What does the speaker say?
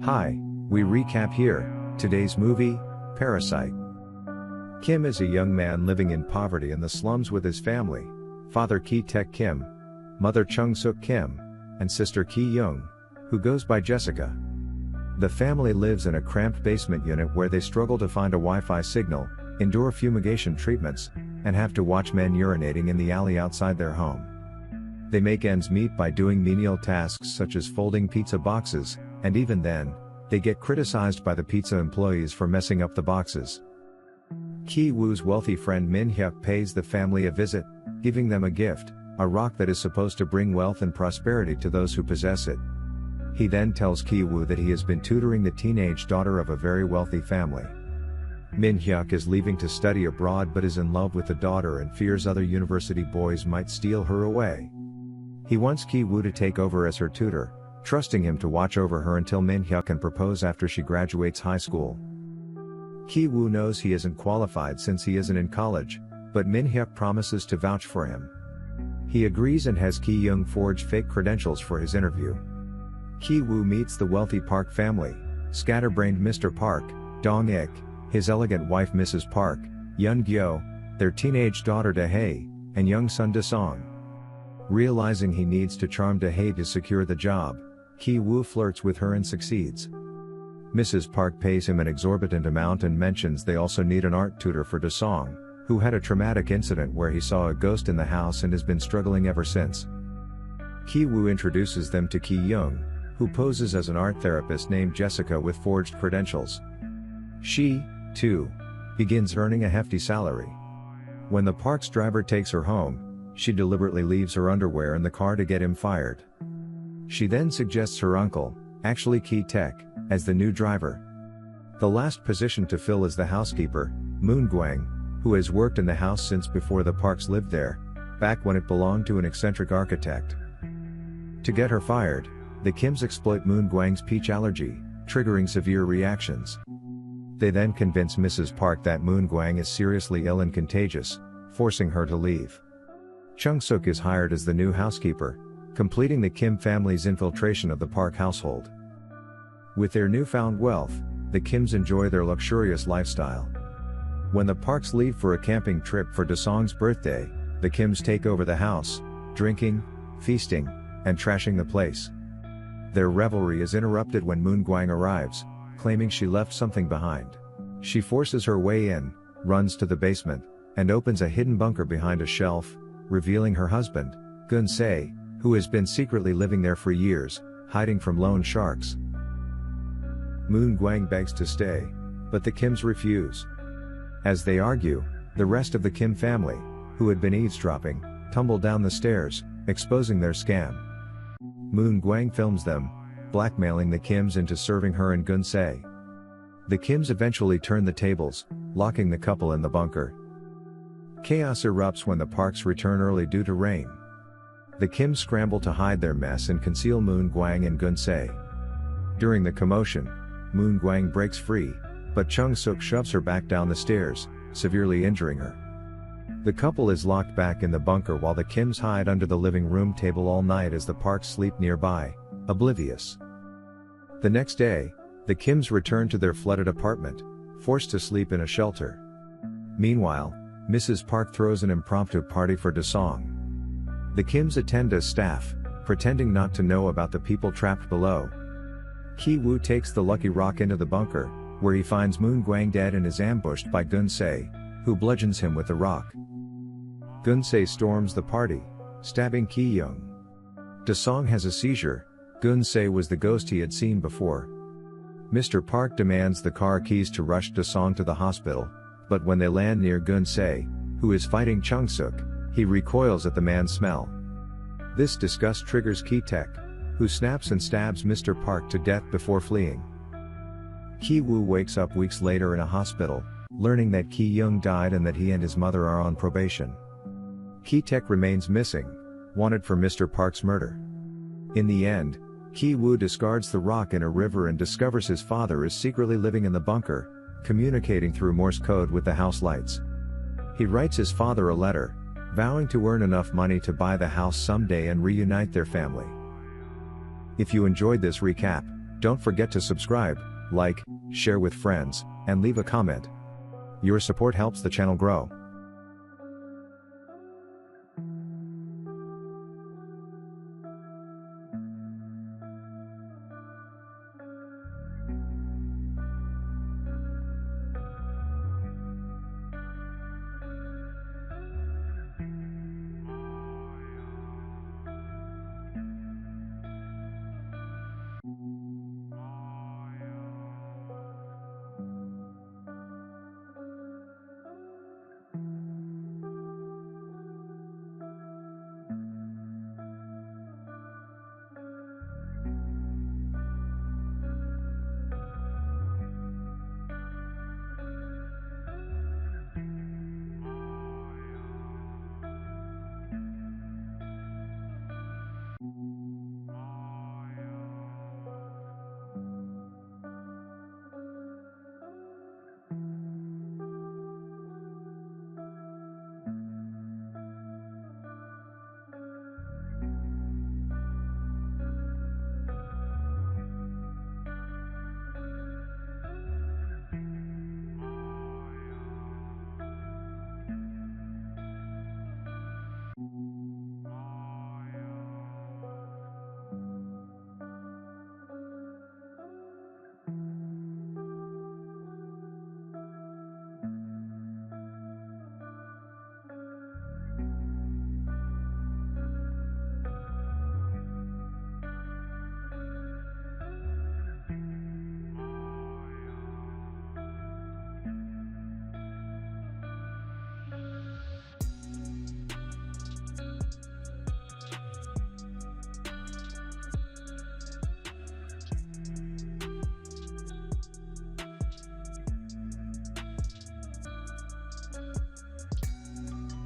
Hi, we recap here. Today's movie, Parasite. Kim is a young man living in poverty in the slums with his family, father Ki-taek Kim, mother Chung-suk Kim, and sister Ki-young, who goes by Jessica. The family lives in a cramped basement unit where they struggle to find a Wi-Fi signal, endure fumigation treatments, and have to watch men urinating in the alley outside their home. They make ends meet by doing menial tasks such as folding pizza boxes, and even then, they get criticized by the pizza employees for messing up the boxes. Ki-woo's wealthy friend Min-hyuk pays the family a visit, giving them a gift, a rock that is supposed to bring wealth and prosperity to those who possess it. He then tells Ki-woo that he has been tutoring the teenage daughter of a very wealthy family. Min-hyuk is leaving to study abroad but is in love with the daughter and fears other university boys might steal her away. He wants Ki-woo to take over as her tutor, trusting him to watch over her until Min-hyuk can propose after she graduates high school. Ki-woo knows he isn't qualified since he isn't in college, but Min-hyuk promises to vouch for him. He agrees and has Ki-young forge fake credentials for his interview. Ki-woo meets the wealthy Park family, scatterbrained Mr. Park, Dong-ik, his elegant wife Mrs. Park, Yoon-gyo, their teenage daughter Dae-hae, and young son Da-song. Realizing he needs to charm Dae-hae to secure the job, Ki-woo flirts with her and succeeds. Mrs. Park pays him an exorbitant amount and mentions they also need an art tutor for Da-song, who had a traumatic incident where he saw a ghost in the house and has been struggling ever since. Ki-woo introduces them to Ki-young, who poses as an art therapist named Jessica with forged credentials. She, too, begins earning a hefty salary. When the Park's driver takes her home, she deliberately leaves her underwear in the car to get him fired. She then suggests her uncle, actually Ki-taek, as the new driver. The last position to fill is the housekeeper, Moon-gwang, who has worked in the house since before the Parks lived there, back when it belonged to an eccentric architect. To get her fired, the Kims exploit Moon-gwang's peach allergy, triggering severe reactions. They then convince Mrs. Park that Moon-gwang is seriously ill and contagious, forcing her to leave. Chung-suk is hired as the new housekeeper, completing the Kim family's infiltration of the Park household. With their newfound wealth, the Kims enjoy their luxurious lifestyle. When the Parks leave for a camping trip for Da-song's birthday, the Kims take over the house, drinking, feasting, and trashing the place. Their revelry is interrupted when Moon-gwang arrives, claiming she left something behind. She forces her way in, runs to the basement, and opens a hidden bunker behind a shelf, revealing her husband, Gun-sae, who has been secretly living there for years, hiding from loan sharks. Moon-gwang begs to stay, but the Kims refuse. As they argue, the rest of the Kim family, who had been eavesdropping, tumble down the stairs, exposing their scam. Moon-gwang films them, blackmailing the Kims into serving her and Gun-sae. The Kims eventually turn the tables, locking the couple in the bunker. Chaos erupts when the Parks return early due to rain. The Kims scramble to hide their mess and conceal Moon-gwang and Gun-sae. During the commotion, Moon-gwang breaks free, but Chung-suk shoves her back down the stairs, severely injuring her. The couple is locked back in the bunker while the Kims hide under the living room table all night as the Parks sleep nearby, oblivious. The next day, the Kims return to their flooded apartment, forced to sleep in a shelter. Meanwhile, Mrs. Park throws an impromptu party for Da-song. The Kims attend as staff, pretending not to know about the people trapped below. Ki-woo takes the lucky rock into the bunker, where he finds Moon-gwang dead and is ambushed by Gun-sae, who bludgeons him with the rock. Gun-sae storms the party, stabbing Ki-young. Da-song has a seizure. Gun-sae was the ghost he had seen before. Mr. Park demands the car keys to rush Da-song to the hospital, but when they land near Gun-sae, who is fighting Chung-suk, he recoils at the man's smell. This disgust triggers Ki-taek, who snaps and stabs Mr. Park to death before fleeing. Ki-woo wakes up weeks later in a hospital, learning that Ki-young died and that he and his mother are on probation. Ki-taek remains missing, wanted for Mr. Park's murder. In the end, Ki-woo discards the rock in a river and discovers his father is secretly living in the bunker, communicating through Morse code with the house lights. He writes his father a letter, vowing to earn enough money to buy the house someday and reunite their family. If you enjoyed this recap, Don't forget to subscribe, like, share with friends, and leave a comment. Your support helps the channel grow.